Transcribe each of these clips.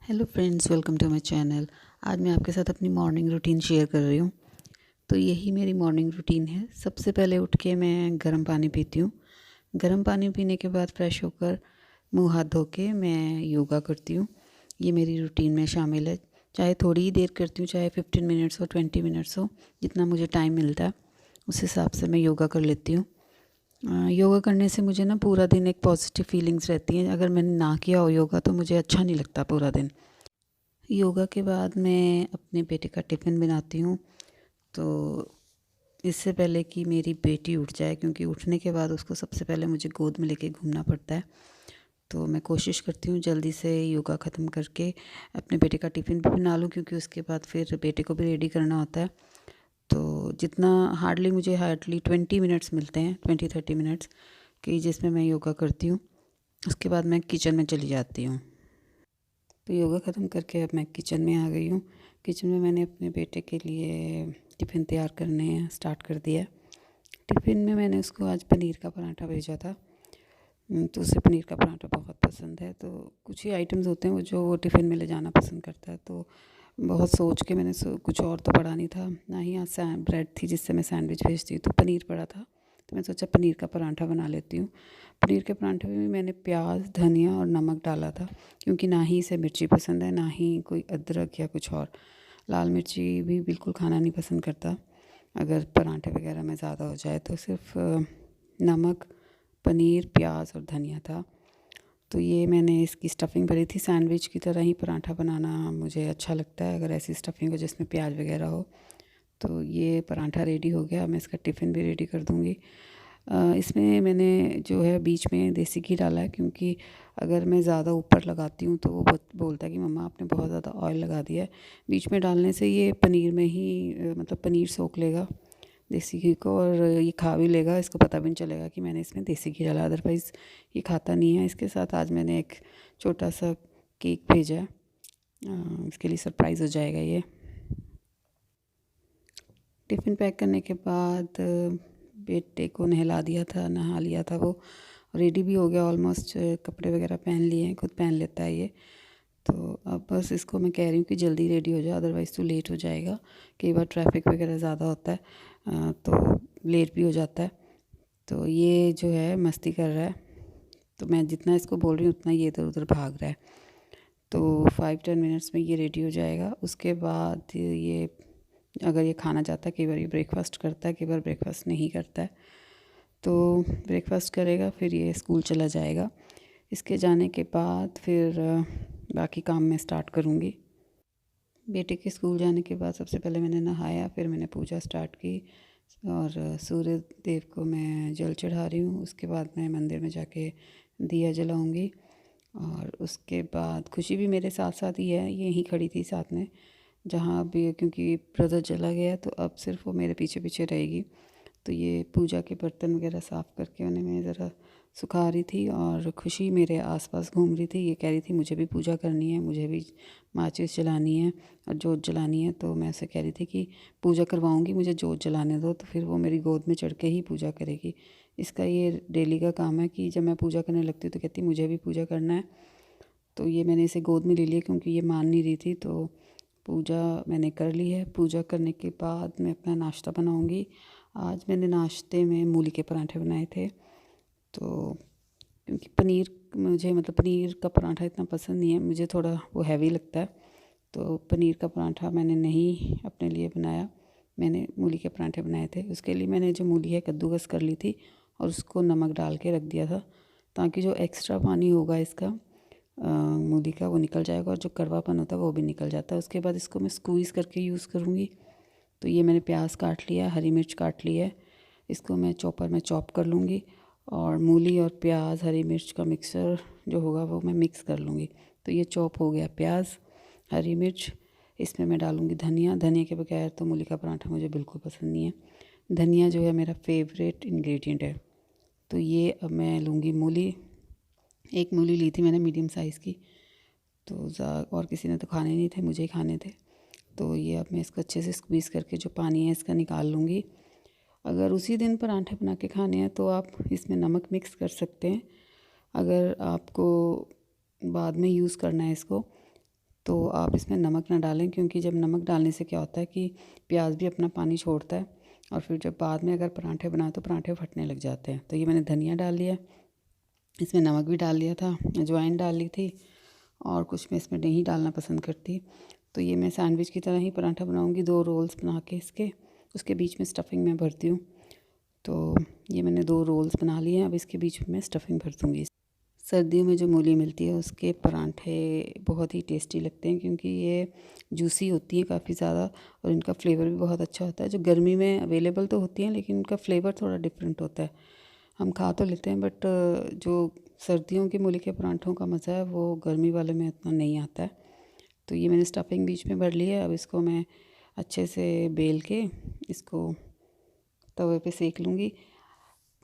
Hello friends, welcome to my channel. आज मैं आपके साथ अपनी मॉर्निंग रूटीन शेयर कर रही हूँ। तो यही मेरी मॉर्निंग रूटीन है। सबसे पहले उठ के मैं गर्म पानी पीती हूँ। गर्म पानी पीने के बाद फ्रेश होकर मुंह हाथ धो के मैं योगा करती हूँ। ये मेरी रूटीन में शामिल है। चाहे थोड़ी ही देर करती हूँ, चाहे 15 मिनट्स हो, 20 मिनट्स हो, जितना मुझे टाइम मिलता है उस हिसाब से मैं योगा कर लेती हूँ। योगा करने से मुझे ना पूरा दिन एक पॉजिटिव फीलिंग्स रहती हैं। अगर मैंने ना किया हो योगा तो मुझे अच्छा नहीं लगता पूरा दिन। योगा के बाद मैं अपने बेटे का टिफ़िन बनाती हूँ। तो इससे पहले कि मेरी बेटी उठ जाए, क्योंकि उठने के बाद उसको सबसे पहले मुझे गोद में लेके घूमना पड़ता है, तो मैं कोशिश करती हूँ जल्दी से योगा ख़त्म करके अपने बेटे का टिफ़िन भी बना लूँ, क्योंकि उसके बाद फिर बेटे को भी रेडी करना होता है। तो जितना हार्डली 20 मिनट्स मिलते हैं, 20-30 मिनट्स कि जिसमें मैं योगा करती हूँ। उसके बाद मैं किचन में चली जाती हूँ। तो योगा ख़त्म करके अब मैं किचन में आ गई हूँ। किचन में मैंने अपने बेटे के लिए टिफ़िन तैयार करने स्टार्ट कर दिया। टिफ़िन में मैंने उसको आज पनीर का पराठा भेजा था। तो उसे पनीर का पराठा बहुत पसंद है। तो कुछ ही आइटम्स होते हैं वो जो वो टिफ़िन में ले जाना पसंद करता है। तो बहुत सोच के मैंने कुछ और तो पड़ा नहीं था, ना ही आज ब्रेड थी जिससे मैं सैंडविच भेजती हूँ, तो पनीर पड़ा था। तो मैंने सोचा पनीर का पराठा बना लेती हूँ। पनीर के पराठे में मैंने प्याज, धनिया और नमक डाला था, क्योंकि ना ही इसे मिर्ची पसंद है, ना ही कोई अदरक या कुछ और। लाल मिर्ची भी बिल्कुल खाना नहीं पसंद करता अगर पराठे वगैरह में ज़्यादा हो जाए। तो सिर्फ नमक, पनीर, प्याज और धनिया था। तो ये मैंने इसकी स्टफ़िंग भरी थी। सैंडविच की तरह ही पराठा बनाना मुझे अच्छा लगता है, अगर ऐसी स्टफ़िंग हो जिसमें प्याज वगैरह हो। तो ये पराठा रेडी हो गया। मैं इसका टिफ़िन भी रेडी कर दूँगी। इसमें मैंने जो है बीच में देसी घी डाला है, क्योंकि अगर मैं ज़्यादा ऊपर लगाती हूँ तो वो बोलता है कि मम्मा आपने बहुत ज़्यादा ऑयल लगा दिया है। बीच में डालने से ये पनीर में ही मतलब पनीर सोख लेगा देसी घी को, और ये खा भी लेगा। इसको पता भी नहीं चलेगा कि मैंने इसमें देसी घी डाला, अदरवाइज़ ये खाता नहीं है। इसके साथ आज मैंने एक छोटा सा केक भेजा है। इसके लिए सरप्राइज़ हो जाएगा ये। टिफ़िन पैक करने के बाद बेटे को नहला दिया था, नहा लिया था, वो रेडी भी हो गया ऑलमोस्ट। कपड़े वगैरह पहन लिए हैं, खुद पहन लेता है ये। तो अब बस इसको मैं कह रही हूँ कि जल्दी रेडी हो जाए, अदरवाइज़ तो लेट हो जाएगा। कई बार ट्रैफिक वगैरह ज़्यादा होता है तो लेट भी हो जाता है। तो ये जो है मस्ती कर रहा है, तो मैं जितना इसको बोल रही हूँ उतना ये इधर उधर भाग रहा है। तो 5-10 मिनट्स में ये रेडी हो जाएगा। उसके बाद ये अगर ये खाना चाहता है, कई बार ये ब्रेकफास्ट करता है, कई बार ब्रेकफास्ट नहीं करता है। तो ब्रेकफास्ट करेगा, फिर ये स्कूल चला जाएगा। इसके जाने के बाद फिर बाकी काम मैं स्टार्ट करूँगी। बेटे के स्कूल जाने के बाद सबसे पहले मैंने नहाया, फिर मैंने पूजा स्टार्ट की और सूर्य देव को मैं जल चढ़ा रही हूँ। उसके बाद मैं मंदिर में जाके दिया जलाऊँगी। और उसके बाद खुशी भी मेरे साथ साथ ही है, ये यहीं खड़ी थी साथ में। जहाँ भी, क्योंकि ब्रदर चला गया तो अब सिर्फ वो मेरे पीछे पीछे रहेगी। तो ये पूजा के बर्तन वगैरह साफ़ करके उन्हें मैं ज़रा सुखा रही थी, और खुशी मेरे आसपास घूम रही थी। ये कह रही थी मुझे भी पूजा करनी है, मुझे भी माचिस जलानी है और जोत जलानी है। तो मैं उसे कह रही थी कि पूजा करवाऊँगी, मुझे जोत जलाने दो। तो फिर वो मेरी गोद में चढ़ के ही पूजा करेगी। इसका ये डेली का काम है कि जब मैं पूजा करने लगती हूँ तो कहती मुझे भी पूजा करना है। तो ये मैंने इसे गोद में ले लिया, क्योंकि ये मान नहीं रही थी। तो पूजा मैंने कर ली है। पूजा करने के बाद मैं अपना नाश्ता बनाऊँगी। आज मैंने नाश्ते में मूली के पराठे बनाए थे। तो क्योंकि पनीर का पराठा इतना पसंद नहीं है मुझे, थोड़ा वो हैवी लगता है। तो पनीर का पराठा मैंने नहीं अपने लिए बनाया, मैंने मूली के पराठे बनाए थे। उसके लिए मैंने जो मूली है कद्दूकस कर ली थी और उसको नमक डाल के रख दिया था, ताकि जो एक्स्ट्रा पानी होगा इसका मूली का वो निकल जाएगा, और जो कड़वापन होता है वो भी निकल जाता है। उसके बाद इसको मैं स्क्वीज़ करके यूज़ करूँगी। तो ये मैंने प्याज काट लिया, हरी मिर्च काट ली है, इसको मैं चॉपर में चॉप कर लूँगी। और मूली और प्याज, हरी मिर्च का मिक्सर जो होगा वो मैं मिक्स कर लूँगी। तो ये चॉप हो गया प्याज, हरी मिर्च। इसमें मैं डालूँगी धनिया। धनिया के बगैर तो मूली का पराठा मुझे बिल्कुल पसंद नहीं है। धनिया जो है मेरा फेवरेट इंग्रेडिएंट है। तो ये अब मैं लूँगी मूली। एक मूली ली थी मैंने मीडियम साइज़ की, तो और किसी ने तो खाने नहीं थे, मुझे ही खाने थे। तो ये अब मैं इसको अच्छे से स्क्वीज़ करके जो पानी है इसका निकाल लूँगी। अगर उसी दिन पराठे बना के खाने हैं तो आप इसमें नमक मिक्स कर सकते हैं। अगर आपको बाद में यूज़ करना है इसको तो आप इसमें नमक ना डालें, क्योंकि जब नमक डालने से क्या होता है कि प्याज भी अपना पानी छोड़ता है और फिर जब बाद में अगर पराठे बनाओ तो पराठे फटने लग जाते हैं। तो ये मैंने धनिया डाल लिया, इसमें नमक भी डाल लिया था, अजवाइन डाल ली थी और कुछ मैं इसमें नहीं डालना पसंद करती। तो ये मैं सैंडविच की तरह ही पराठा बनाऊँगी, 2 रोल्स बना के इसके, उसके बीच में स्टफिंग मैं भरती हूँ। तो ये मैंने 2 रोल्स बना लिए हैं, अब इसके बीच में स्टफिंग भर दूँगी। सर्दियों में जो मूली मिलती है उसके पराठे बहुत ही टेस्टी लगते हैं, क्योंकि ये जूसी होती हैं काफ़ी ज़्यादा और इनका फ्लेवर भी बहुत अच्छा होता है। जो गर्मी में अवेलेबल तो होती हैं लेकिन उनका फ्लेवर थोड़ा डिफरेंट होता है। हम खा तो लेते हैं बट जो सर्दियों के मूली के पराठों का मज़ा है वो गर्मी वाले में इतना नहीं आता है। तो ये मैंने स्टफिंग बीच में भर ली है। अब इसको मैं अच्छे से बेल के इसको तवे पे सेक लूँगी।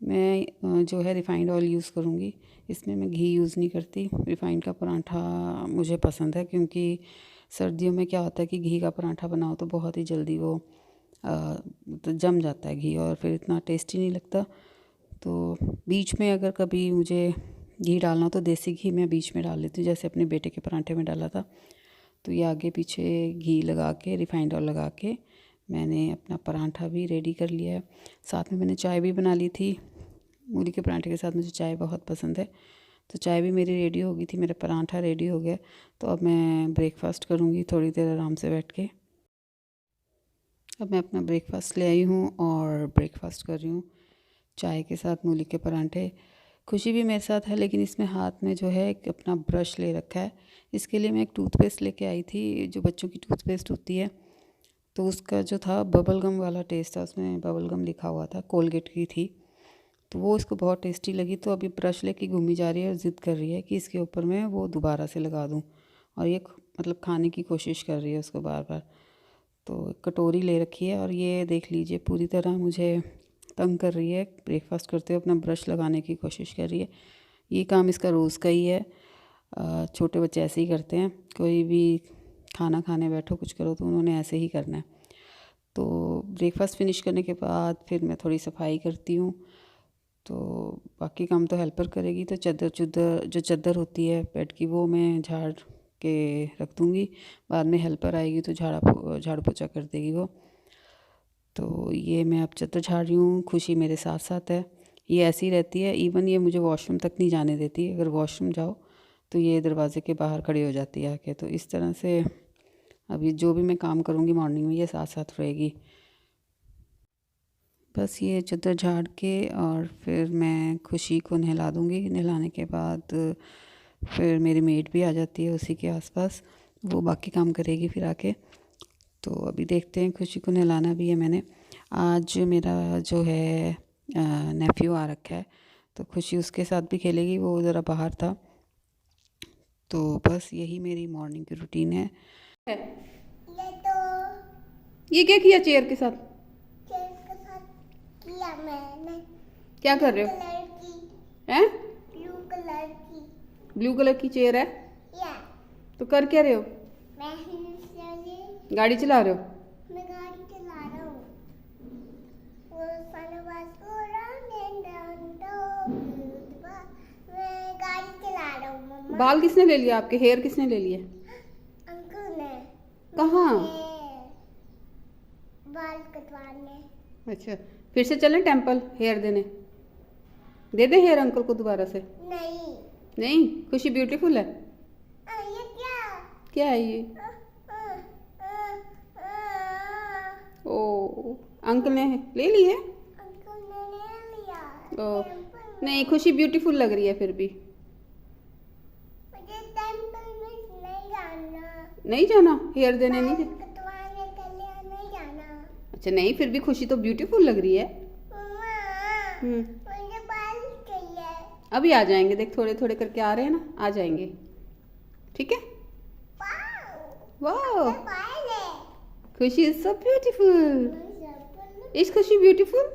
मैं जो है रिफ़ाइंड ऑयल यूज़ करूँगी, इसमें मैं घी यूज़ नहीं करती। रिफ़ाइंड का पराठा मुझे पसंद है, क्योंकि सर्दियों में क्या होता है कि घी का पराठा बनाओ तो बहुत ही जल्दी वो तो जम जाता है घी और फिर इतना टेस्टी नहीं लगता। तो बीच में अगर कभी मुझे घी डालना हो तो देसी घी मैं बीच में डाल लेती हूँ, जैसे अपने बेटे के पराठे में डाला था। तो ये आगे पीछे घी लगा के, रिफ़ाइंड ऑयल लगा के मैंने अपना पराठा भी रेडी कर लिया है। साथ में मैंने चाय भी बना ली थी। मूली के पराठे के साथ मुझे चाय बहुत पसंद है, तो चाय भी मेरी रेडी हो गई थी, मेरा पराठा रेडी हो गया। तो अब मैं ब्रेकफास्ट करूँगी थोड़ी देर आराम से बैठ के। अब मैं अपना ब्रेकफास्ट ले आई हूँ और ब्रेकफास्ट कर रही हूँ चाय के साथ मूली के पराठे। खुशी भी मेरे साथ है, लेकिन इसमें हाथ में जो है एक अपना ब्रश ले रखा है। इसके लिए मैं एक टूथपेस्ट लेके आई थी, जो बच्चों की टूथपेस्ट होती है। तो उसका जो था बबल गम वाला टेस्ट था, उसमें बबल गम लिखा हुआ था, कोलगेट की थी। तो वो इसको बहुत टेस्टी लगी, तो अभी ब्रश लेके घूमी जा रही है और ज़िद कर रही है कि इसके ऊपर मैं वो दोबारा से लगा दूँ, और ये मतलब खाने की कोशिश कर रही है उसको बार बार। तो कटोरी ले रखी है और ये देख लीजिए पूरी तरह मुझे तंग कर रही है। ब्रेकफास्ट करते हुए अपना ब्रश लगाने की कोशिश कर रही है। ये काम इसका रोज़ का ही है। छोटे बच्चे ऐसे ही करते हैं, कोई भी खाना खाने बैठो कुछ करो तो उन्होंने ऐसे ही करना है। तो ब्रेकफास्ट फिनिश करने के बाद फिर मैं थोड़ी सफाई करती हूँ। तो बाकी काम तो हेल्पर करेगी। तो चादर होती है बेड की, वो मैं झाड़ के रख दूँगी। बाद में हेल्पर आएगी तो झाड़ू पोछा कर देगी वो। तो ये मैं अब चादर झाड़ रही हूँ। खुशी मेरे साथ साथ है, ये ऐसी रहती है। इवन ये मुझे वॉशरूम तक नहीं जाने देती। अगर वॉशरूम जाओ तो ये दरवाज़े के बाहर खड़ी हो जाती है आके। तो इस तरह से अभी जो भी मैं काम करूँगी मॉर्निंग में ये साथ साथ रहेगी। बस ये चादर झाड़ के और फिर मैं खुशी को नहला दूँगी। नहलाने के बाद फिर मेरी मेड भी आ जाती है उसी के आसपास, वो बाकी काम करेगी फिर आके। तो अभी देखते हैं, खुशी को नहलाना भी है मैंने। आज मेरा जो है नेफ्यू आ रखा है, तो खुशी उसके साथ भी खेलेगी, वो ज़रा बाहर था। तो बस यही मेरी मॉर्निंग की रूटीन है। ये क्या किया चेयर के साथ? किया मैंने। क्या कर रहे हो? हैं? ब्लू कलर की चेयर है? तो कर क्या रहे हो? गाड़ी चला रहे हो? मैं गाड़ी चला रहा हूँ। मैं गाड़ी चला रहा हूँ मम्मा। बाल किसने ले लिया आपके? हेयर किसने ले लिए? अंकल ने। कहाँ? बाल कटवाने। अच्छा, फिर से चलें टेंपल हेयर देने? दे दे हेयर अंकल को दोबारा से? नहीं। नहीं? खुशी ब्यूटीफुल है? ये क्या है ये? ओ, अंकल ने ले ली है? अंकल ने ले लिया। ओ, नहीं, खुशी ब्यूटीफुल लग रही है फिर भी। मुझे टेंपल में नहीं जाना। नहीं जाना? हेयर देने नहीं जाना? कटवाने के लिए नहीं जाना। अच्छा, नहीं, फिर भी खुशी तो ब्यूटीफुल लग रही है। मुझे बाल चाहिए। अभी आ जाएंगे, देख थोड़े थोड़े करके आ रहे हैं ना, आ जाएंगे। ठीक है? वाह, खुशी इज सो ब्यूटीफुल। इज खुशी ब्यूटीफुल?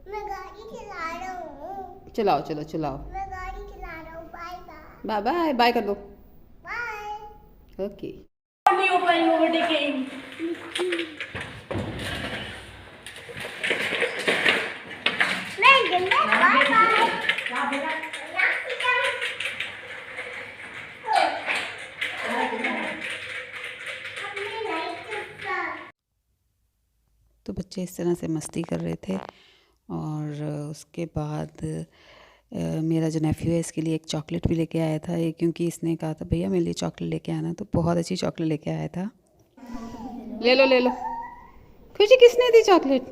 मैं गाड़ी चला रहा हूँ। चलाओ, चलो चलाओ। मैं गाड़ी चला रहा हूँ। Bye bye. Bye bye, bye कर दो। बाय। ओके। बच्चे इस तरह से मस्ती कर रहे थे। और उसके बाद मेरा जो नेफ्यू है इसके लिए एक चॉकलेट भी लेके आया था ये, क्योंकि इसने कहा था भैया मेरे लिए चॉकलेट लेके आना, तो बहुत अच्छी चॉकलेट लेके आया था। ले लो ले लो। खुशी किसने दी चॉकलेट?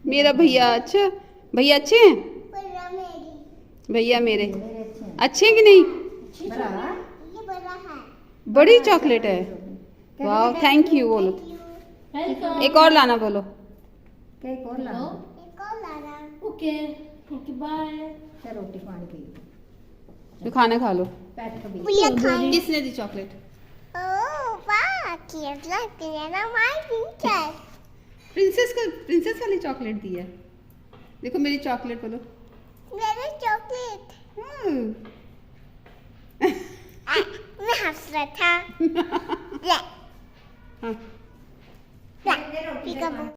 मेरा भैया। अच्छा भैया अच्छे हैं? भैया मेरे अच्छे हैं कि नहीं? बड़ी चॉकलेट है। वाह थैंक यू बोलो। एक और लाना बोलो। एक और लाना। Okay okay bye. रोटी पानी पी तो खाना खा लो। बैठ के किसने दी चॉकलेट? प्रिंसेस वाली चॉकलेट दी है। देखो मेरी चॉकलेट बोलो। मेरे चॉकलेट मैं हंस रहा था। हाँ। ले,